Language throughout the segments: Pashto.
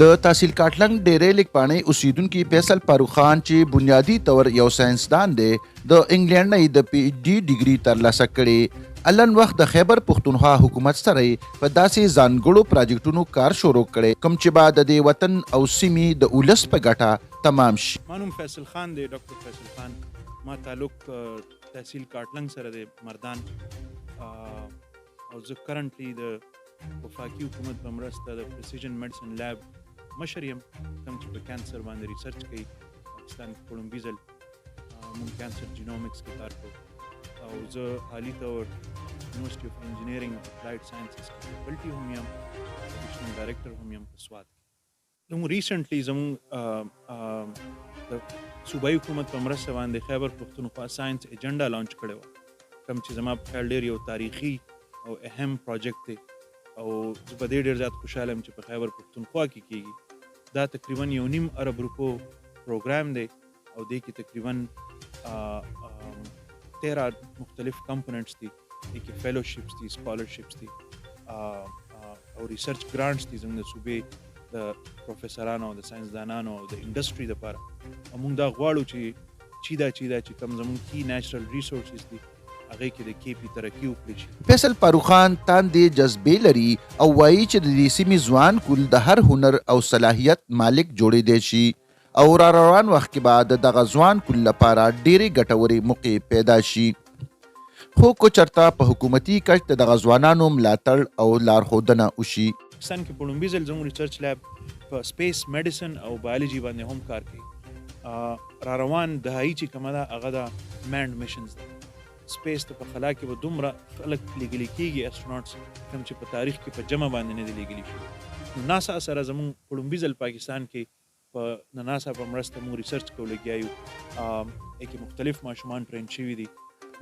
د تحصیل کاټلنگ ډهیرې لکپانې اوسیدونکې فیصل فاروق خان چې بنیادی طور یو ساینسدان دی د انګلینډ نه د پی ایچ ډي ډګري ترلاسه کړې الن وخت د خیبر پښتونخوا حکومت سره په داسې ځانګړو پراجیکټونو کار شروع کړي کوم چې بعد د وطن او سیمې د اولس په ګټه تمام شي. مانوم فیصل خان دی، ډاکټر فیصل خان. ما تعلق تحصیل کاټلنگ سره د مردان او زه کرنټلی د وفاقي حکومت په مرسته د پریسیژن میډیسن لیب مشر یم، کوم چې په کانسر باندې ریسرچ کوي. پاکستان کې پړومبي ځل مونږ کانسر جینومکس کې کار کوو او زه حالي طور یونیورسټي اف انجینیرینګ اف اپلایډ ساینسز کې فیکلټي هم یم، ایډیشنل ډایرکټر هم یم په سوات. زموږ ریسنټلی زموږ د صوبایي حکومت په مرسته باندې خیبر پښتونخوا ساینس ایجنډا لانچ کړی وه، کوم چې زما په خیال ډېر یو تاریخي او اهم پروجیکټ دی او زه په دې ډېر زیات خوشحاله یم چې په خیبر پښتونخوا کې کېږي. دا تقریبا 1.5 ارب روپو پروګرام دی او دې کې تقریبا 13 مختلف کمپوننټس دي، دې کې فیلوشپس دي، سکالرشپس دي او ریسرچ ګرانټس دي زموږ د صوبې د پروفیسرانو او د ساینسدانانو او د انډسټري دپاره. او موږ دا غواړو چې کوم زموږ کی نیچرل ریسورسز دي هغې کې د کیپي ترقي وکړي شي. فیصل فاروق خان تاندې جذبې لري او وایي چې د دې سیمې ځوان کل د هر هنر او صلاحیت مالک جوړېدی شي او را روان وخت کې بعد دغه ځوان کل لپاره ډېرې ګټورې موقع پیدا شي. خو کو چرته په حکومتي کچ د دغه ځوانانو ملاتړ او لارښودنه وشي. پاکستان کې پړومبي ځل زموږ ریسرچ لیب په سپیس میډیسن او بایولوژي باندې هم کار کوي. را روان دهایي چې کومه ده هغه د مینډ میشنز ده. سپیس ته په خلا کې به دومره خلک لیږلي کېږي اسټروناټس کوم چې په تاریخ کې په جمع باندې نه دي لیږلي شوي. نو ناسا سره زموږ پړومبي ځل پاکستان کې په ناسا په مرسته موږ ریسرچ کوو لګیا یو، کې مختلف ماشومان ټرین شوي دي.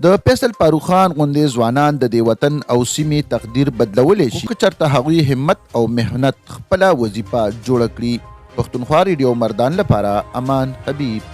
د فیصل فاروق خان غوندې ځوانان د دې وطن او سیمې تقدیر بدلولی شي که چېرته هغوی همت او محنت خپله وظیفه جوړه کړي. پښتونخوا ریډیو مردان لپاره امان، حبیب.